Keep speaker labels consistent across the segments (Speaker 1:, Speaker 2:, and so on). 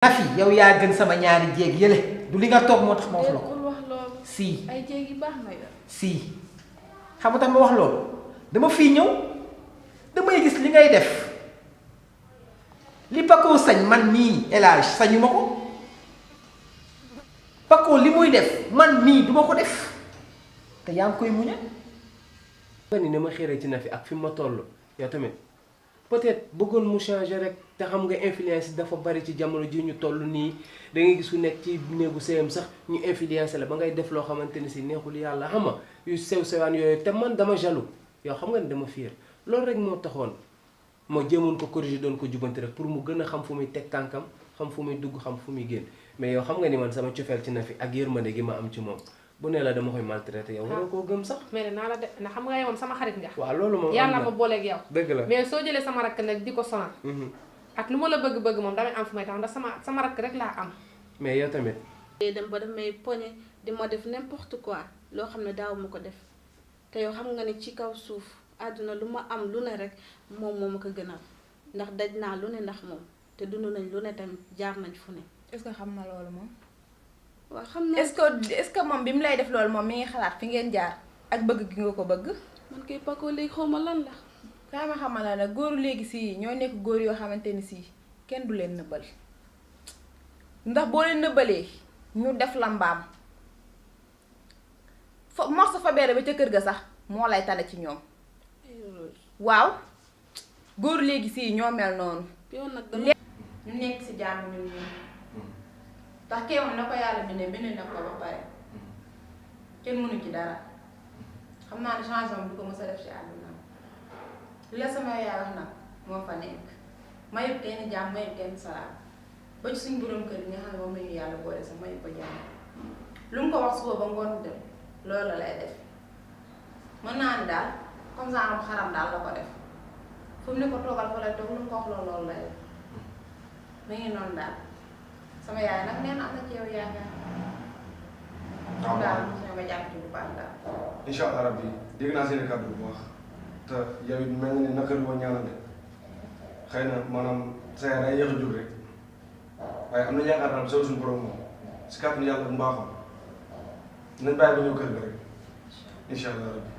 Speaker 1: Nafi yow yaa gën sama ñaari jéeg yële du li nga toog moo tax ma wax la ko
Speaker 2: wax loolu.
Speaker 1: si
Speaker 2: ay jéeg yi baax na yow.
Speaker 1: si xam nga tax ma wax loolu dama fii ñëw damay gis li ngay def li Paco sañ man mii élage sañu ma ko Paco li muy def man mii duma ko def te yaa ngi koy muñe
Speaker 3: nga ni ne ma xéré ci Nafi ak fi ma toll yow tamit peut-être bëggoon mu changer rek te xam nga influence dafa bari ci jamono ji ñu toll nii da ngay gis ku nekk ci néegu sëyam sax ñu influence la ba ngay def loo xamante ni si neexul yàlla xam nga yu sew sewaan yooyu te man dama jaloux yow xam nga ni dama fiir loolu rek moo taxoon ma jéemoon ko corriger doon ko jubanti rek pour mu gën a xam fu muy teg tànkam xam fu muy dugg xam fu muy génn mais yow xam nga ni man sama cofeel ci Nafi ak yërmande gi ma am ci moom bu ne la dama koy maltraité yow waroo koo gëm sax.
Speaker 2: mais naa la de na xam nga yow moom sama xarit nga.
Speaker 3: waaw loolu moom
Speaker 2: yàlla ma booleeg yow.
Speaker 3: dëgg la
Speaker 2: mais soo jëlee sama rakk nag di ko sonal. ak lu ma la bëgg-bëgg moom damay am fu may tax ndax sama rakk rek laa am.
Speaker 3: mais yow tamit.
Speaker 4: day dem ba daf may poñe di ma def n'importe quoi loo xam ne daaw ma ko def te yow xam nga ne ci kaw suuf àdduna lu ma am lu ne rek moom moo ma ko gënal ndax daj naa lu ne ndax moom te dund nañ lu ne tamit jaar nañ fu ne.
Speaker 5: est-ce que xam na loolu moom.
Speaker 4: waaw xam naa
Speaker 5: est-ce que moom bi mu lay def loolu moom mi ngi xalaat fi ngeen jaar ak bëgg gi nga ko bëgg.
Speaker 4: man kay Paco léegi xaw ma lan la.
Speaker 5: kaa ma xamal la nag góoru léegi sii ñoo nekk góor yoo xamante ni sii kenn du leen nëbbal ndax boo leen nëbbalee ñu def la mbaam fa morso fa beere ba ca kër ga sax moo lay tane ci ñoom. waaw góoru léegi sii ñoo mel noonu.
Speaker 4: yow nag dama
Speaker 5: ñu nekk si jàmm ñun ñun ndax kee moom na ko yàlla bindee bind na ko ba pare kenn mënu ci dara xam naa ne changement bi du ko mës a def ci àdduna li la sama yaay wax nag moo fa nekk mayut kenn jàmm mayut kenn salaam ba ci suñ borom kër gi nga xam ne moom lañu yàlla boole sax mayut ko jàmm lu mu ko wax suba ba ngoon dem loolu la lay def mën naa ni daal comme ça am xaram daal la ko def fu mu ne ko toogal fa lay toog lu mu ko wax loolu lay def mu ngi noonu daal sama yaay nag nee na am na ci yow yaakaar. waaw daal ñoo ma jàpp ci bu baax daal.
Speaker 6: incha allah rabbi dégg naa seen kàddu bu baax te yow it mel na ni naka la ñaanal de xëy na maanaam sa yaay day yéex a jóg rek waaye am na yaakaar daal soo suñu borom moom si kàttanu yàlla ak mbaaxam nañ bàyyi ba ñëw kër ga rek incha allah rabbi.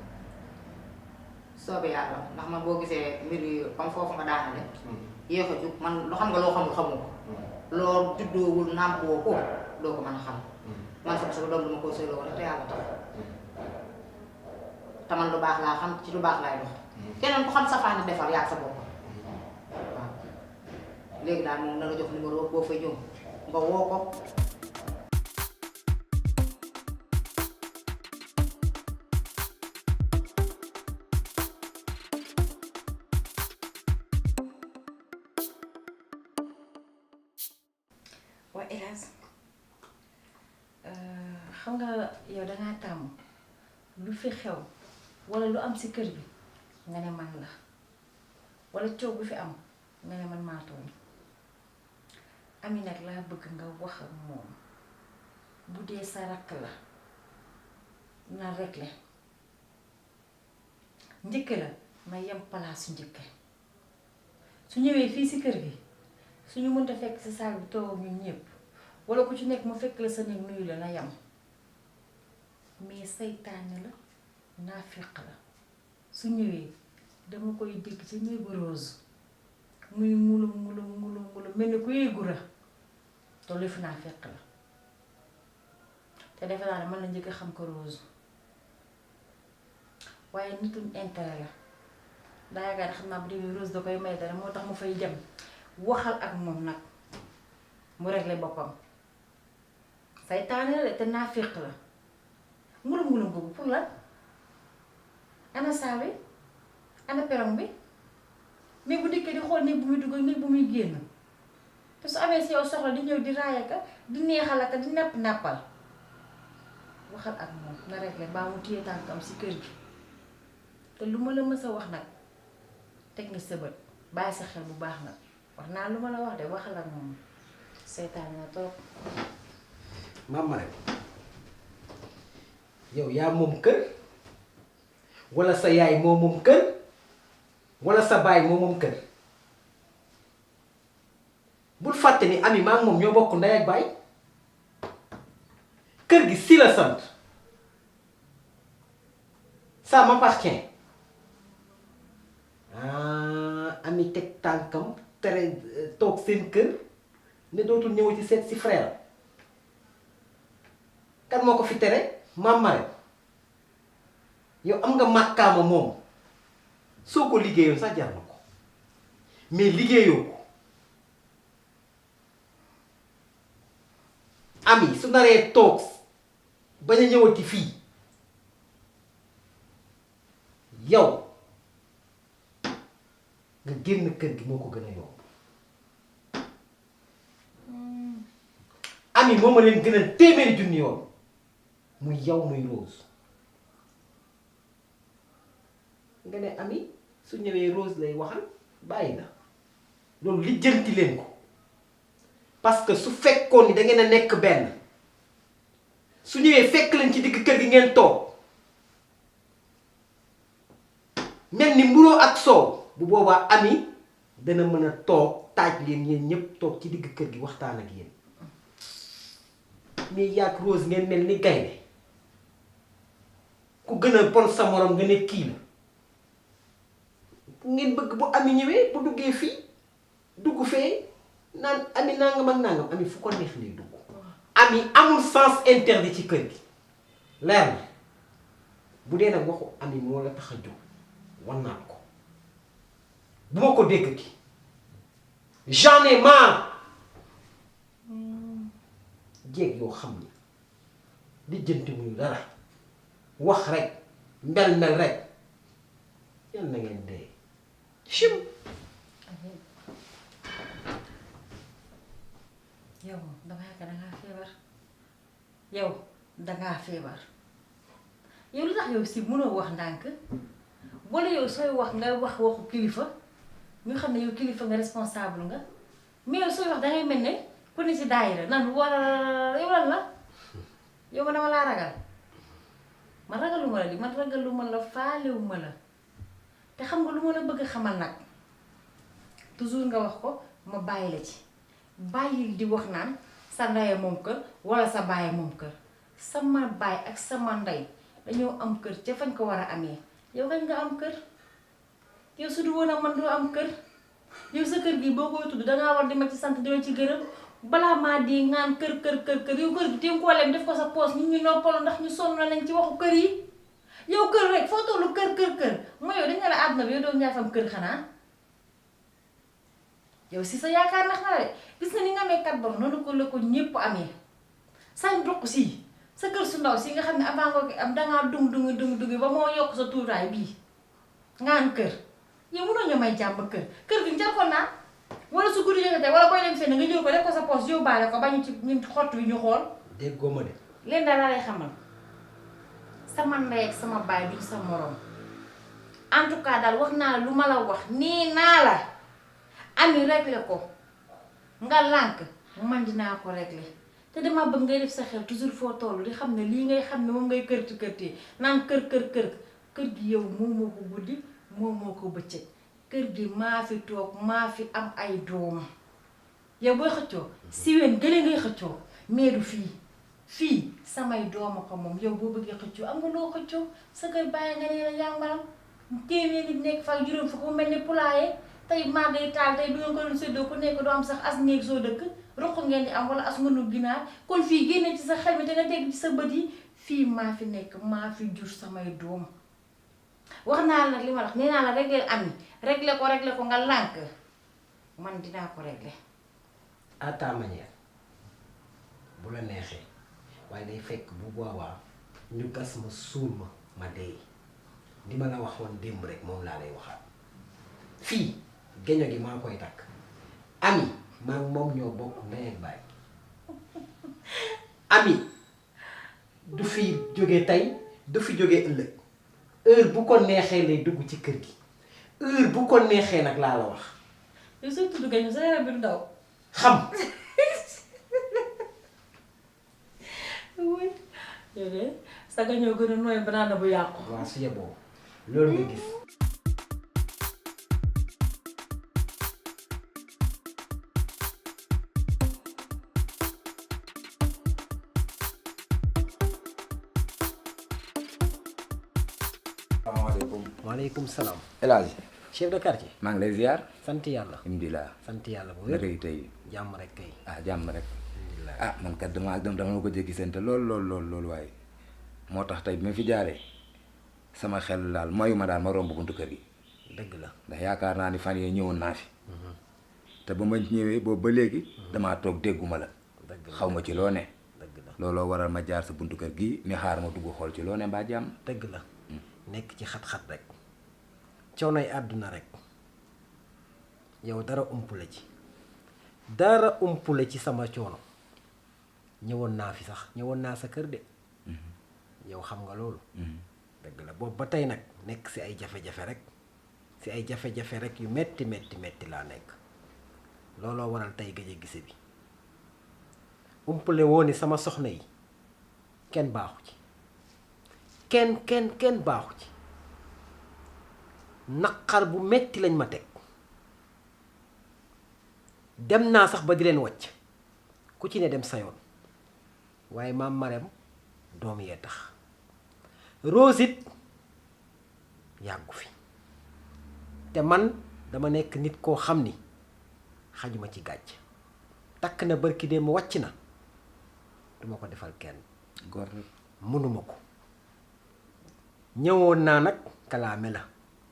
Speaker 7: soobee yàlla ndax man boo gisee mbir yi comme foofu nga daanale. yéex a jóg man loo xam nga loo xamul xamoo ko. loo juddoowul nàmpoo ko doo ko mën a xam. man sama doom dama ko sëyloo rek te yàlla tax te man lu baax laa xam ci lu baax laay dox. keneen ku xam safaani defar yaa sa bopp waaw léegi daal moom na la jox numéro boo fay ñëw nga woo ko.
Speaker 8: waa hélas xam nga yow dangaa tàmm lu fi xew walla lu am ci kër bi nga ne man la walla coow bu fi am nga ne man maa tooñ Ami nag laa bëgg nga wax ak moom bu dee sa rakk la na réglé njëkke la na yem palaasu njëkke su ñëwee fii ci kër gi suñu mënta fekk ci saal bi toog ñun ñëpp walla ku ci nekk mu fekk la sa néeg nuyu la na yam mais saytaane la naafiq la su ñëwee dama koy dégg ci néegu Rose muy mulu mel ni ku yéegura te lu fi naafiq la te defe naa ne mën na njëkk a xam ko Rose waaye nitum intérêt la daa yaakaar ne xam naa bu demee Rose da koy may dara moo tax mu fay dem waxal ak moom nag mu réglé boppam saytaane la de te naafiq la ngulum boobu pour la ana saa bi ana perong bi mais bu dikkee di xool néeg bu muy dugg néeg bu muy génn te su amee si yow soxla di ñëw di raayaka di neexalaka di napp-nappal waxal ak moom nga réglé baa mu téye tànkam si kër gi te lu ma la mës a wax nag teg nga sa bët bàyyi sa xel bu baax nag wax naa lu ma la wax de waxal ak moom seytaan na toog.
Speaker 1: Mame Marème yow yaa moom kër walla sa yaay moo moom kër walla sa baay moo moom kër bul fàtte ni Ami maa ngi moom ñoo bokk ndey ak baay kër gi si la sant ça m'appartient Ami teg tànkam tere toog seen kër ne dootul ñëw ci seet si frère kan moo ko fi tere maam Marème yow am nga màkkaama moom soo ko liggéeyoon sax jar na ko mais liggéeyoo ko Ami su naree toog bañ a ñëwati fii yow nga génn kër gi moo ko gën a yomb Ami moo ma leen gën a téeméeri junni yoon muy yow muy Rose nga ne Ami su ñëwee Rose lay waxal bàyyi na loolu lijjanti leen ko parce que su fekkoon ni da ngeen a nekk benn su ñëwee fekk leen ci digg kër gi ngeen toog mel ni mburoo ak soow bu boobaa Ami dana mën a toog taaj leen yéen ñépp toog ci digg kër gi waxtaan ak yéen mais yaag Rose ngeen mel ni gaynde ku gën a bon sa morom nga ne kii la ngeen bëgg bu Ami ñëwee bu duggee fii dugg fee naan Ami nangam ak nangam Ami fu ko neex lay dugg Ami amul sens interdit ci kër gi leer na bu dee nag waxu Ami moo la tax a jóg wan naa ko bu ma ko déggati j'en ai marre jéeg yoo xam ni lijjanti wuñu dara wax rek mbel rek yal na ngeen dee chim
Speaker 8: yow dama yaakaar dangaa feebar yow dangaa feebar yow lu tax yow si mënoo wax ndànk wala yow sooy wax nga wax waxu kilifa ñu xam ne yow kilifa nga responsable nga mais yow sooy wax dangay mel ne ku ne si daayira nan war yow lan la yow ma dama laa ragal man ragaluma la li man ragaluma la faalewuma la te xam nga lu ma la bëgg a xamal nag toujours nga wax ko ma bàyyi la ci bàyyil di wax naan sa ndey moom kër wala sa baay moom kër sama baay ak sama ndey dañoo am kër ca fañ ko war a amee yow kañ nga am kër yow su du woon a man doo am kër yow sa kër gi boo koy tudd dangaa war di ma ci sant di ma ci gërëm balaa maa di ngaan kër yow kër gi téem koo leen def ko sa poos nit ñi noppalu ndax ñu sonn nañ ci waxu kër yi yow kër rek foo tollu kër mooy yow dañ ne la àdduna bi yow doom ñaa fam kër xanaa yow si sa yaakaar nax na de gis nga ni nga amee kat bon noonu ko la ko ñépp amee sañ doq si sa kër su ndaw si nga xam ne avant nga am dangaa dung ba moo yokk sa tuutaay bii ngaan kër yow mënoo ñu may jàmm kër gi njël ko naa wala su guddi yëkkatee wala koy dem fenn nga jël ko def ko sa poos yóbbaale ko bañu ci ñun xott wi ñu xool
Speaker 1: déggoo ma de
Speaker 8: leen daal lay xamal sama ndey ak sama baay duñ sa morom en tout cas daal wax naa la lu ma la wax nii naa la Ami réglé ko nga lànk man dinaa ko réglé te dama bëgg ngay def sa xel toujours foo toll di xam ne lii ngay xam ne moom ngay kërti naan kër gi yow moomoo ko guddi moomoo ko bëccëg kër gi maa fi toog maa fi am ay doom yow booy xëccoo siween gële ngay xëccoo mais du fii samay dooma ko moom yow boo bëggee xëccoo am nga loo xëccoo sa kër bàyyi nga nee la yàmbaram téeméer nit nekk fa juróom fa ko mel ni poulailler tey maa day taal tey bi nga ko doon séddoo ku nekk doo am sax as néeg soo dëkk roq ngeen di am wala as ngënu ginaar kon fii génne ci sa xel mi te nga dégg ci sa bët yi fii maa fi nekk maa fi jur samay doom wax naa la nag li ma wax nee naa la réglé Ami réglé ko nga lànk man dinaa ko réglé
Speaker 1: à ta manière bu la neexee waaye day fekk bu boobaa ñu gas ma suul ma dee li ma la waxoon démb rek moom laa lay waxaat fii geño gi maa koy takk Ami maa moom ñoo bokk ndey ak baay Ami du fi jóge tey du fi jóge ëllëg heure bu ko neexee lay dugg ci kër gi heure bu ko neexee nag laa la wax
Speaker 8: yow soo tudd gaño sa yaram bi du daw
Speaker 1: xam
Speaker 8: yow de sa gañoo gën a nooy banaana bu yàqu
Speaker 1: waa su yeboo loolu nga gis
Speaker 9: salaamaaleykum.
Speaker 1: waaleykum salaam.
Speaker 9: El Hadj.
Speaker 1: chef de quartier.
Speaker 9: maa ngi lay ziar.
Speaker 1: sant yàlla.
Speaker 9: alhamdulilah.
Speaker 1: sant yàlla bu wér.
Speaker 9: naka yi tey.
Speaker 1: jàmm rek kay.
Speaker 9: ah jàmm rek. ah man kat dama ko jékki seen te lool waaye moo tax tey bi ma fi jaaree sama xel daal mayu ma daal ma romb buntu kër gi.
Speaker 1: dëgg la
Speaker 9: ndax yaakaar naa ni fan yee ñëwoon naa fi. te ba ma ñëwee boobu ba léegi. damaa toog dégguma la. xaw ma ci loo ne.
Speaker 1: dëgg la
Speaker 9: looloo waral ma jaar sa buntu kër gi ni xaar ma dugg xool ci loo ne mbaa jàmm.
Speaker 1: dëgg la. nekk ci xat-xat rek. coonay àdduna rek. yow dara umpule ci. dara umpule ci sama coono. ñëwoon naa fi sax ñëwoon naa sa kër de. yow xam nga loolu. dëgg la boobu ba tey nag nekk si ay jafe-jafe rek. si ay jafe-jafe rek yu metti laa nekk. looloo waral tey gëj a gise bi. umpale woo ni sama soxna yi kenn baaxu ci. kenn baaxu ci. naqar bu metti lañ ma teg. dem naa sax ba di leen wàcc ku ci ne dem sa yoon waaye maam Marème doom yee tax Rose it yàggu fi te man dama nekk nit koo xam ni xajuma ci gàcc takk na barki démb wàcc na duma ko defal kenn
Speaker 9: góor rek
Speaker 1: mënuma ko ñëwoon naa nag kalaame la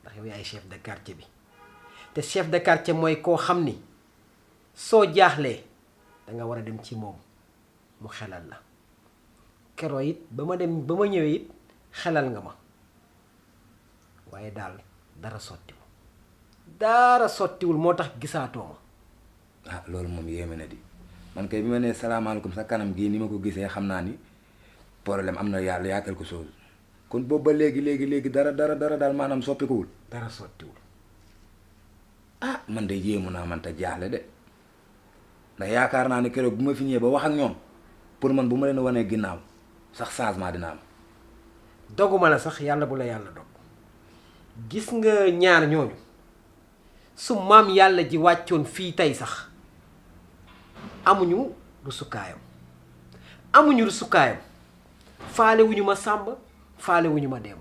Speaker 1: ndax yow yaay chef de quartier bi te chef de quartier mooy koo xam ni soo jaaxlee danga war a dem ci moom mu xelal la keroo it ba ma ñëwee it xelal nga ma waaye daal dara sottiwul moo tax gisaatoo ma.
Speaker 9: ah loolu moom yéeme na di man kay bi ma nee salaamaaleykum sa kanam gii ni ma ko gisee xam naa ni problème am na yàlla yaa quelque chose kon boobu ba léegi dara daal maanaam soppikuwul.
Speaker 1: dara sottiwul.
Speaker 9: ah man de yéemu naa man te jaaxle de ndax yaakaar naa ni keroog bu ma fi ñëwee ba wax ak ñoom pour man bu ma leen wanee ginnaaw sax changement dina am.
Speaker 1: doguma la sax yàlla bu la yàlla dog gis nga ñaar ñooñu su maam yàlla ji wàccoon fii tey sax amuñu rusukaayam faale wuñu ma sàmb faale wuñu ma dem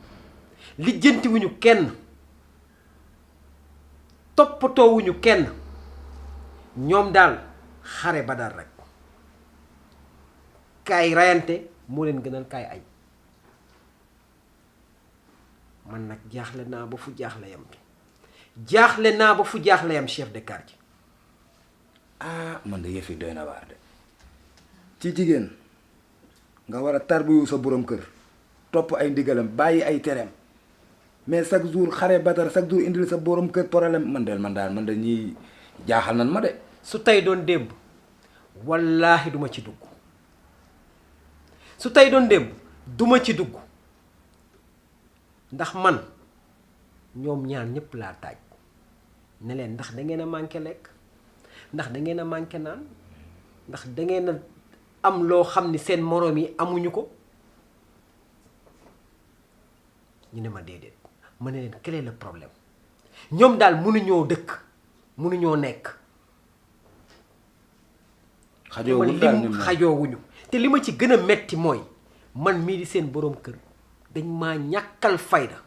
Speaker 1: lijjanti wuñu kenn toppatoo wuñu kenn ñoom daal xare ba dal rek kaay rayante moo leen gënal kaay añ man nag jaaxle naa ba fu jaaxle yam chef de quartier.
Speaker 9: ah man de yëf yi doy na waar de ci jigéen nga war a tarbiyu sa borom kër topp ay ndigalam bàyyi ay tereem mais chaque jour xare batar chaque jour indil sa borom kër problème man de ñii jaaxal nan ma de.
Speaker 1: su tey doon démb wallaahi duma ci dugg ndax man ñoom ñaar ñëpp laa taaj ne leen ndax da ngeen a manqué lekk ndax da ngeen a manqué naan ndax da ngeen a am loo xam ni seen moroom yi amuñu ko ñu ne ma déedéet ma ne leen quel est le problème ñoom daal mënuñoo dëkk mënuñoo nekk. xajoowuñu te li ma ci gën a metti mooy man mii di seen boroom kër dañ maa ñàkkal fayda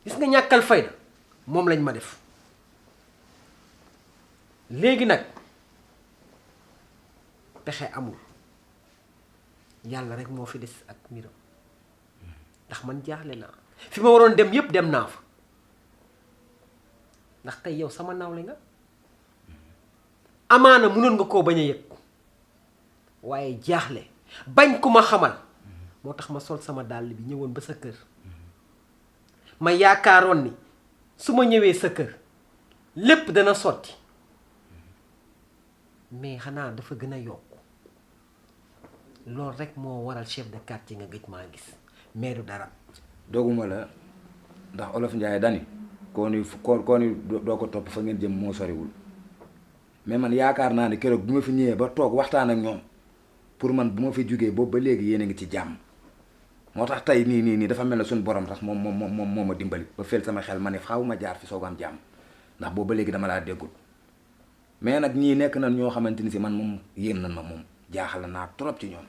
Speaker 1: gis nga ñàkkal fayda moom lañ ma def léegi nag pexe amul yàlla rek moo fi des ak mbiram ndax man jaaxle naa fi ma waroon dem yépp dem naa fa ndax tey yow sama nawle nga amaana mënoon nga koo bañ a yëg waaye jaaxle bañ ku ma xamal moo tax ma sol sama dàll bi ñëwoon ba sa kër ma yaakaaroon ni su ma ñëwee sa kër lépp dana sotti mais xanaa dafa gën a yokk loolu rek moo waral chef de quartier nga gëj maa gis mais du dara.
Speaker 9: doguma la ndax olof Njaay dani koo ni doo ko topp fa ngeen jëm moo soriwul mais man yaakaar naa ne keroog bu ma fi ñëwee ba toog waxtaan ak ñoom pour man bu ma fi jógee boobu ba léegi yéen a ngi ci jàmm moo tax tey nii dafa mel ne suñu borom tax moom ma dimbali ba fel sama xel ma ne xaw ma jaar fi soog am jàmm ndax boobu ba léegi dama laa déggul mais nag ñii nekk nañ ñoo xamante ni si man moom yéem nañ ma moom jaaxal naa trop ci ñoom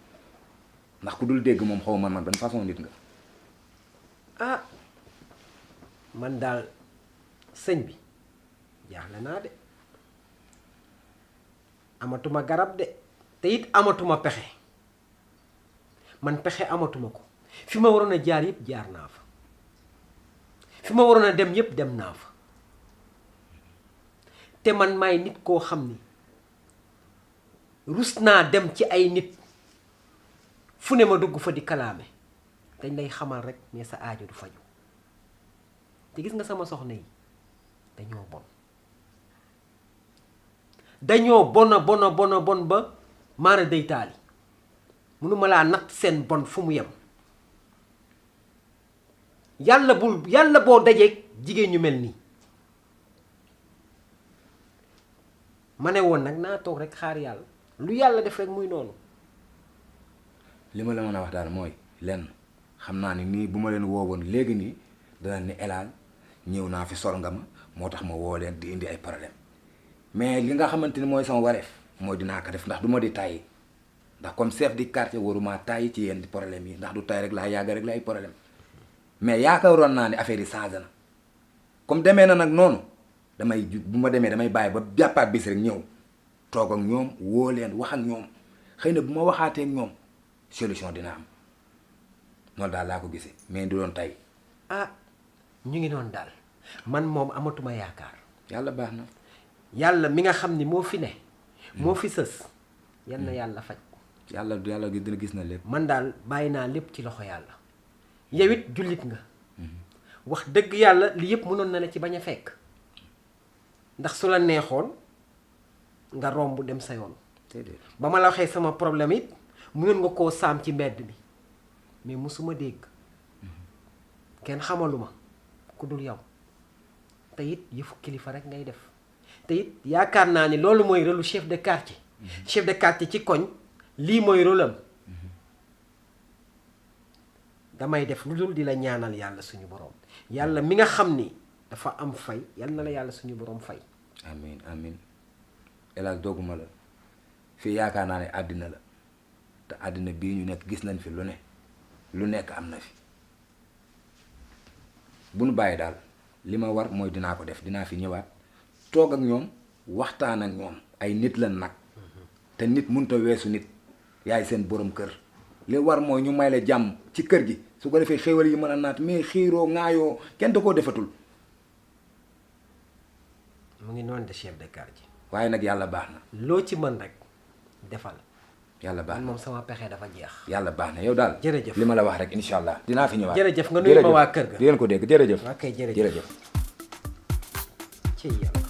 Speaker 9: ndax ku dul dégg moom xaw man ban façon nit nga.
Speaker 1: ah man daal sëñ bi jaaxle naa de amatuma garab de te it amatuma pexe man pexe amatuma ko fi ma waroon a jaar yëpp jaar naa fa fi ma waroon a dem yëpp dem naa fa te man maay nit koo xam ni rus naa dem ci ay nit fu ne ma dugg fa di kalaame dañ lay xamal rek mais sa aajo du faju te gis nga sama soxna yi dañoo bon dañoo bon ba maara day taali mënuma laa natt seen bon fu mu yem yàlla boo dajeeg jigéen ñu mel nii ma ne woon nag naa toog rek xaar yàlla lu yàlla def rek muy noonu.
Speaker 9: li ma la mën a wax daal mooy lenn xam naa ni nii bu ma leen woowoon léegi nii dana ni Elal ñëw naa fi sol nga ma moo tax ma woo leen di indi ay problème mais li nga xamante ni mooy sama wareef mooy dinaa ko def ndax du ma di tàyyi ndax comme chef du quartier waruma tàyyi ci yenn problème yi ndax du tàyyi rek laa yàgg rek la ay problème mais yaakaaroon naa ne affaire yi changé na comme demee na nag noonu bu ma demee damay bàyyi ba jàppaat bis rek ñëw toog ak ñoom woo leen wax ak ñoom xëy na bu ma waxaatee ak ñoom solution dina am noonu daal laa ko gisee mais du doon tey.
Speaker 1: ah ñu ngi noonu daal man moom amatuma yaakaar.
Speaker 9: yàlla baax na.
Speaker 1: yàlla mi nga xam ni moo fi ne. moo fi sës. yal na yàlla faj.
Speaker 9: yàlla dina gis na lépp.
Speaker 1: man daal bàyyi naa lépp ci loxo yàlla. yow it jullit nga. wax dëgg yàlla li yëpp mënoon na la ci bañ a fekk. ndax su la neexoon nga romb dem sa yoon. ba ma la waxee sama problème it mënoon nga koo saam ci mbedd mi mais musuma dégg kenn xamaluma ku dul yow te it yëfu kilifa rek ngay def te it yaakaar naa ni loolu mooy rôle chef de quartier. chef de quartier ci koñ lii mooy rôle am. damay def lu dul di la ñaanal yàlla suñu borom yàlla mi nga xam ni dafa am fay yal na la yàlla suñu borom fay.
Speaker 9: amiin amiin Elal dooguma la fii yaakaar naa ne àddina la te àddina bii ñu nekk gis nañ fi lu ne lu nekk am na fi bu nu bàyyi daal li ma war mooy dinaa ko def dinaa fi ñëwaat toog ak ñoom waxtaan ak ñoom ay nit la nag te nit mënut a weesu nit yaay seen borom kër li war mooy ñu may la jàmm ci kër gi su ko defee xéwal yi mën a naat mais xiiroo ŋaayoo kenn da koo defatul.
Speaker 1: mu ngi noonu de chef de quartier.
Speaker 9: waaye nag yàlla baax na.
Speaker 1: loo ci mën rek defal.
Speaker 9: yàlla baax na
Speaker 1: moom sama pexe dafa jeex.
Speaker 9: yàlla baax na yow daal.
Speaker 1: jërëjëf
Speaker 9: li ma la wax rek incha allah dinaa fi ñëwaat.
Speaker 1: jërëjëf nga nuyu ma waa kër ga.
Speaker 9: di ngeen ko dégg jërëjëf.
Speaker 1: ok jërëjëf
Speaker 9: jërëjëf.
Speaker 1: ci yàlla.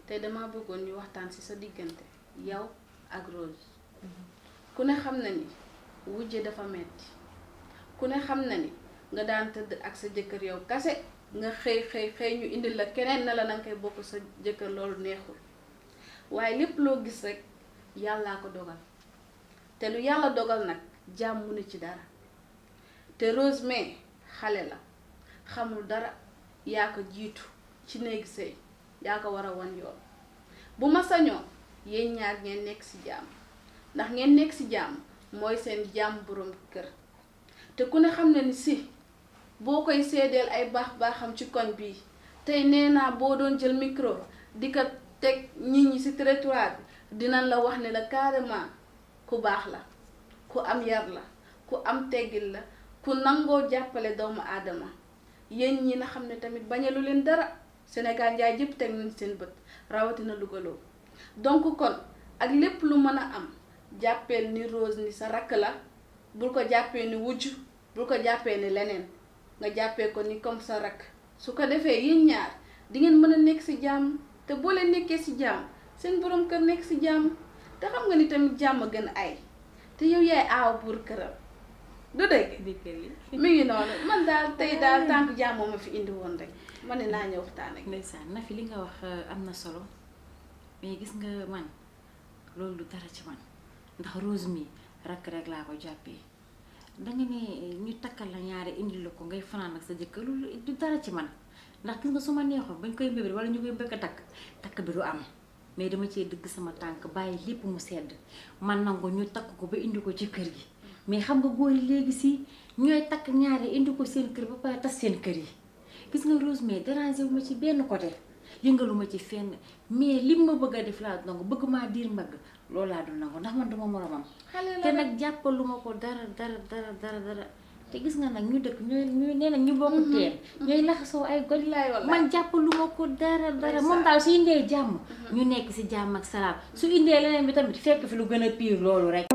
Speaker 4: te dama bëggoon ñu waxtaan ci sa diggante yow ak Rose ku ne xam na ni wujje dafa metti ku ne xam na ni nga daan tëdd ak sa jëkkër yow kase nga xëy ñu indil la keneen na la nanga koy bokk sa jëkkër loolu neexul waaye lépp loo gis rek yàllaa ko dogal te lu yàlla dogal nag jàmm mu ne ci dara te Rose mais xale la xamul dara yaa ko jiitu ci néegi sëy yaa ko war a wan yoon bu ma sañoo yéen ñaar ngeen nekk ci jàmm ndax ngeen nekk ci jàmm mooy seen jàmm boroom kër te ku ne xam na ni si boo koy seedeel ay baax-baaxam ci koñ bii tey nee naa boo doon jël micro di ko teg nit ñi ci territoire bi dinañ la wax ne la carrément ku baax la ku am yar la ku am teggil la ku nangoo jàppale doomu aadama yéen ñi na xam ne tamit bañalu leen dara Sénégal njaay jëpp teg nañ seen bët rawatina lugaloo donc kon ak lépp lu mën a am jàppeel ni Rose ni sa rakk la bul ko jàppee ni wujj bul ko jàppee ni leneen nga jàppee ko ni comme sa rakk su ko defee yéen ñaar di ngeen mën a nekk ci jàmm te boo leen nekkee ci jàmm seen borom kër nekk ci jàmm te xam nga ni tamit jàmm gën ay te yow yaay aaw buur këram du dëgg mi ngi noonu man daal tey daal tànk jàmm ma fi indi woon rek ma ne naa ñëw waxtaan ak
Speaker 8: ndeysaan na fi li nga wax am na solo mais gis nga man loolu du dara ci man ndax Rose mi rakk rek laa ko jàppee danga ne ñu takkal la ñaari indi la ko ngay fanaan ak sa jëkkër loolu du dara ci man ndax gis nga su ma neexoon bañ koy mbébét wala ñu koy bëgg a takk bi du am mais dama cee dëgg sama tànk bàyyi lépp mu sedd man nangu ñu takk ko ba indi ko ci kër gi mais xam nga góor yi léegi si ñooy takk ñaari indi ko seen kër ba pare tas seen kër yi gis nga Rose mais déranger wu ma ci benn côté yëngalu ma ci fenn mais lim ma bëgg a def laa nangu bëgg maa diir mbagg loolu laa du nangu ndax man duma moromam te nag jàppalu ma ko dara te gis nga nag ñu dëkk ñooy nee na ñu bokk teen ñooy laxasoo ay goj man jàppalu ma ko dara moom daal su indee jàmm ñu nekk si jàmm ak salaam su indee leneen bi tamit fekk fi lu gën a pire loolu rek